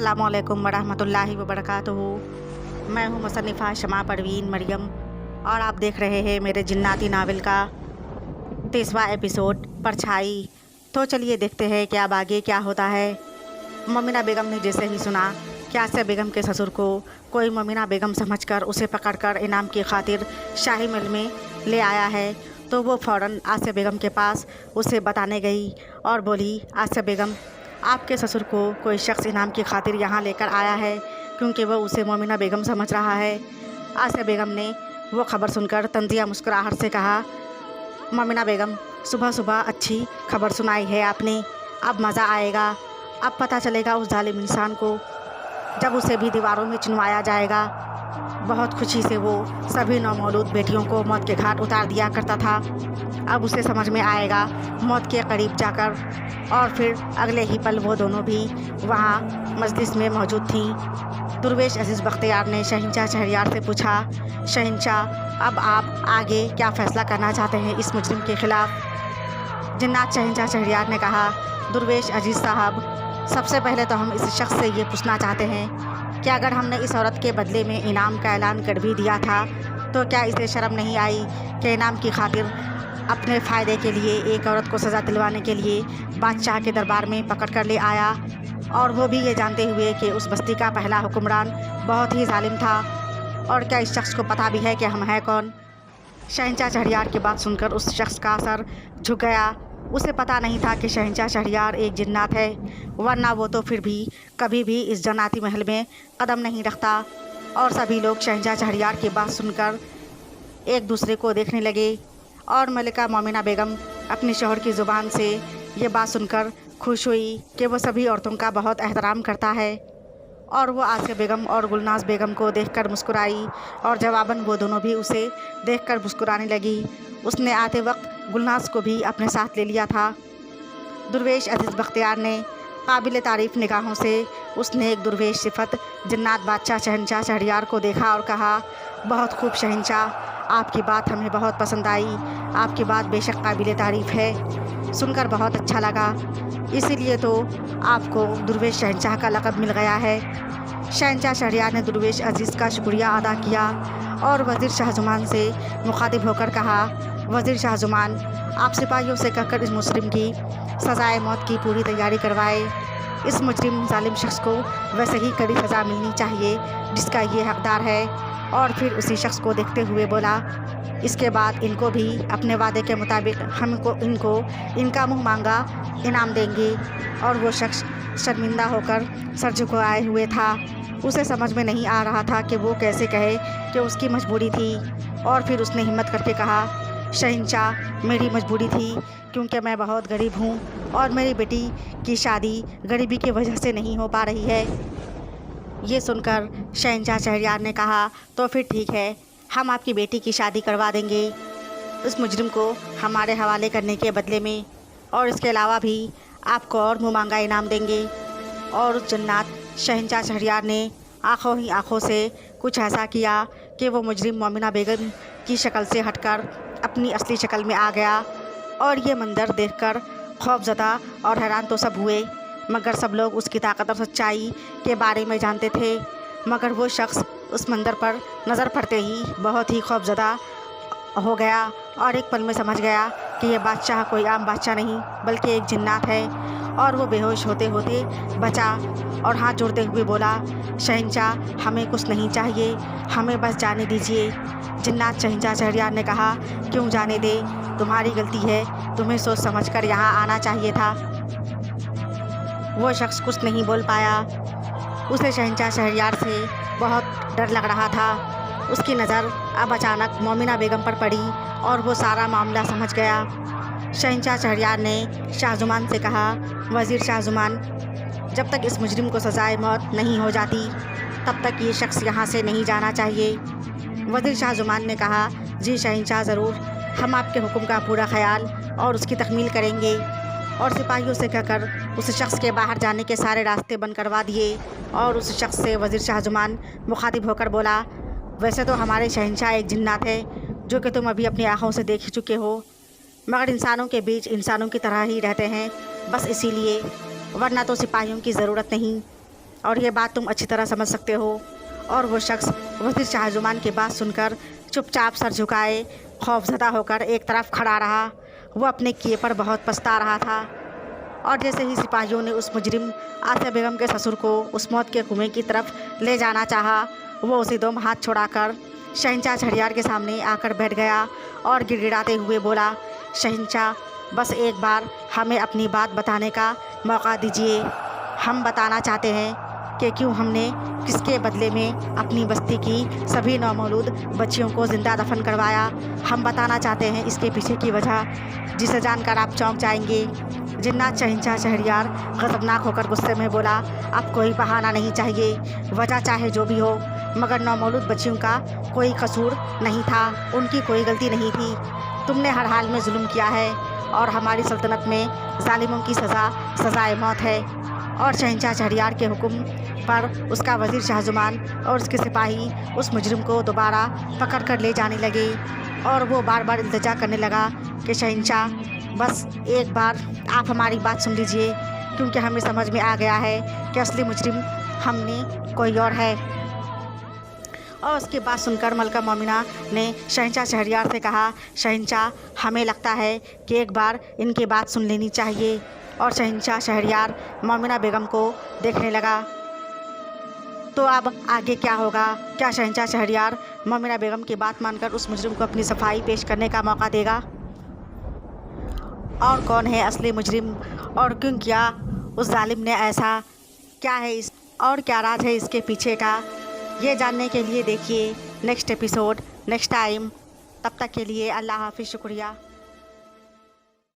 अस्सलामुअलैकुम वरहमतुल्लाहि वबरकातुहू। मैं हूँ मुसन्निफ़ा शमा परवीन मरियम और आप देख रहे हैं मेरे जिन्नाती नावल का 30वां एपिसोड परछाई। तो चलिए देखते हैं कि अब आगे क्या होता है। मोमिना बेगम ने जैसे ही सुना कि आसिया बेगम के ससुर को कोई मोमिना बेगम समझकर उसे पकड़कर इनाम की खातिर शाही महल में ले आया है, तो वो फ़ौरन आसिया बेगम के पास उसे बताने गई और बोली, आसिया बेगम, आपके ससुर को कोई शख्स इनाम की खातिर यहाँ लेकर आया है क्योंकि वो उसे मोमिना बेगम समझ रहा है। आसिया बेगम ने वो खबर सुनकर तंजिया मुस्कुराहट से कहा, मोमिना बेगम, सुबह सुबह अच्छी खबर सुनाई है आपने। अब मज़ा आएगा। अब पता चलेगा उस जालिम इंसान को, जब उसे भी दीवारों में चुनवाया जाएगा। बहुत खुशी से वो सभी नौमौलूद बेटियों को मौत के घाट उतार दिया करता था। अब उसे समझ में आएगा मौत के करीब जाकर। और फिर अगले ही पल वो दोनों भी वहाँ मजलिस में मौजूद थीं। दुर्वेश अजीज़ बख्तियार ने शहंशाह शहरयार से पूछा, शहंशाह, अब आप आगे क्या फ़ैसला करना चाहते हैं इस मुजरिम के ख़िलाफ़? जन्नात शहंशाह शहरयार ने कहा, दुर्वेश अजीज़ साहब, सबसे पहले तो हम इस शख्स से ये पूछना चाहते हैं कि अगर हमने इस औरत के बदले में इनाम का ऐलान कर भी दिया था तो क्या इसे शर्म नहीं आई कि इनाम की खातिर अपने फ़ायदे के लिए एक औरत को सज़ा दिलवाने के लिए बादशाह के दरबार में पकड़ कर ले आया, और वो भी ये जानते हुए कि उस बस्ती का पहला हुक्मरान बहुत ही जालिम था। और क्या इस शख्स को पता भी है कि हम हैं कौन? शहंशाह शहरयार की बात सुनकर उस शख्स का सर झुक गया। उसे पता नहीं था कि शहंशाह शहरयार एक जिन्नात है, वरना वो तो फिर भी कभी भी इस जन्नाती महल में कदम नहीं रखता। और सभी लोग शहंशाह शहरयार की बात सुनकर एक दूसरे को देखने लगे। और मलिका मोमिना बेगम अपने शौहर की ज़ुबान से ये बात सुनकर खुश हुई कि वो सभी औरतों का बहुत एहतराम करता है। और वो आसिया बेगम और गुलनाज बेगम को देखकर मुस्कुराई और जवाबन वो दोनों भी उसे देखकर मुस्कुराने लगी। उसने आते वक्त गुलनाज को भी अपने साथ ले लिया था। दुर्वेश अजीज़ बख्तियार ने काबिल तारीफ़ निगाहों से उसने एक दुर्वेश सिफत जन्नात बादशाह शहंशाह शहरयार को देखा और कहा, बहुत खूब शहंशाह, आपकी बात हमें बहुत पसंद आई। आपकी बात बेशक काबिल तारीफ़ है, सुनकर बहुत अच्छा लगा। इसीलिए तो आपको दुर्वेश शहंशाह का लक़ब मिल गया है। शहंशाह शहरयार ने दुर्वेश अजीज़ का शुक्रिया अदा किया और वज़ीर शाहज़ुमान से मुखातिब होकर कहा, वज़ीर शाहज़ुमान, आप सिपाहियों से कहकर इस मुजरिम की सज़ाए मौत की पूरी तैयारी करवाए। इस मुजरिम जालिम शख्स को वैसे ही कड़ी सज़ा मिलनी चाहिए जिसका ये हकदार है। और फिर उसी शख्स को देखते हुए बोला, इसके बाद इनको भी अपने वादे के मुताबिक इनको इनका मुँह मांगा इनाम देंगे। और वो शख्स शर्मिंदा होकर सर झुकाए हुए था। उसे समझ में नहीं आ रहा था कि वो कैसे कहे कि उसकी मजबूरी थी। और फिर उसने हिम्मत करके कहा, शहंशाह, मेरी मजबूरी थी क्योंकि मैं बहुत गरीब हूँ और मेरी बेटी की शादी गरीबी की वजह से नहीं हो पा रही है। ये सुनकर शहंशाह शहरयार ने कहा, तो फिर ठीक है, हम आपकी बेटी की शादी करवा देंगे उस मुजरिम को हमारे हवाले करने के बदले में, और इसके अलावा भी आपको और मुँह मांगा इनाम देंगे। और उस जन्नात शहंशाह शहरयार ने आँखों ही आँखों से कुछ ऐसा किया कि वो मुजरिम मोमिना बेगम की शक्ल से हटकर अपनी असली शक्ल में आ गया। और ये मंजर देखकर खौफज़दा और हैरान तो सब हुए, मगर सब लोग उसकी ताकत और सच्चाई के बारे में जानते थे। मगर वो शख्स उस मंजर पर नज़र पड़ते ही बहुत ही खौफज़दा हो गया और एक पल में समझ गया कि यह बादशाह कोई आम बादशाह नहीं बल्कि एक जिन्नात है। और वो बेहोश होते होते बचा और हाथ जोड़ते हुए बोला, शहंशाह, हमें कुछ नहीं चाहिए, हमें बस जाने दीजिए। जन्नात शहंशाह शहरयार ने कहा, क्यों जाने दे, तुम्हारी गलती है, तुम्हें सोच समझ कर यहाँ आना चाहिए था। वो शख्स कुछ नहीं बोल पाया। उसे शहंशाह शहरयार से बहुत डर लग रहा था। उसकी नज़र अब अचानक मोमिना बेगम पर पड़ी और वो सारा मामला समझ गया। शहंशाह शहरयार ने शाहज़ुमान से कहा, वज़ीर शाहज़ुमान, जब तक इस मुजरिम को सज़ाए मौत नहीं हो जाती तब तक ये शख्स यहाँ से नहीं जाना चाहिए। वज़ीर शाहज़ुमान ने कहा, जी शहंशाह, ज़रूर, हम आपके हुक्म का पूरा ख्याल और उसकी तकमील करेंगे। और सिपाहियों से कहकर उस शख्स के बाहर जाने के सारे रास्ते बंद करवा दिए। और उस शख्स से वज़ीर शाहज़ुमान मुखातिब होकर बोला, वैसे तो हमारे शहंशाह एक जिन्नात है जो कि तुम अभी अपनी आँखों से देख चुके हो, मगर इंसानों के बीच इंसानों की तरह ही रहते हैं, बस इसीलिए, वरना तो सिपाहियों की ज़रूरत नहीं। और ये बात तुम अच्छी तरह समझ सकते हो। और वो शख्स वज़ीर शाहजमान की बात सुनकर चुपचाप सर झुकाए खौफजदा होकर एक तरफ खड़ा रहा। वो अपने किए पर बहुत पछता रहा था। और जैसे ही सिपाहियों ने उस मुजरिम आसिया बेगम के ससुर को उस मौत के कुएं की तरफ ले जाना चाहा, वो उसी दम हाथ छुड़ाकर शहंशाह शहरयार के सामने आकर बैठ गया और गिड़गिड़ाते हुए बोला, शहंशाह, बस एक बार हमें अपनी बात बताने का मौका दीजिए। हम बताना चाहते हैं कि क्यों हमने किसके बदले में अपनी बस्ती की सभी नौमौलूद बच्चियों को ज़िंदा दफन करवाया। हम बताना चाहते हैं इसके पीछे की वजह, जिसे जानकर आप चौंक जाएंगे। जिन्नात शहंशाह शहरयार गज़बनाक होकर गुस्से में बोला, अब कोई बहाना नहीं चाहिए, वजह चाहे जो भी हो, मगर नौमौलूद बच्चियों का कोई कसूर नहीं था, उनकी कोई गलती नहीं थी। तुमने हर हाल में जुल्म किया है और हमारी सल्तनत में जालिमों की सज़ा सज़ाए मौत है। और शहंशाह शहरयार के हुक्म पर उसका वज़ीर शाहजमान और उसके सिपाही उस मुजरिम को दोबारा पकड़ कर ले जाने लगे। और वो बार बार इल्तिजा करने लगा कि शहंशाह, बस एक बार आप हमारी बात सुन लीजिए, क्योंकि हमें समझ में आ गया है कि असली मुजरिम हमने कोई और है। और उसकी बात सुनकर मलका मोमिना ने शहंशाह शहरयार से कहा, शहंशाह, हमें लगता है कि एक बार इनकी बात सुन लेनी चाहिए। और शहंशाह शहरयार मोमिना बेगम को देखने लगा। तो अब आगे क्या होगा? क्या शहंशाह शहरयार मोमिना बेगम की बात मानकर उस मुजरिम को अपनी सफाई पेश करने का मौका देगा? और कौन है असली मुजरिम और क्यों किया उस जालिम ने ऐसा? क्या है इस और क्या राज है इसके पीछे का? ये जानने के लिए देखिए नेक्स्ट एपिसोड नेक्स्ट टाइम। तब तक के लिए अल्लाह हाफिज़, शुक्रिया।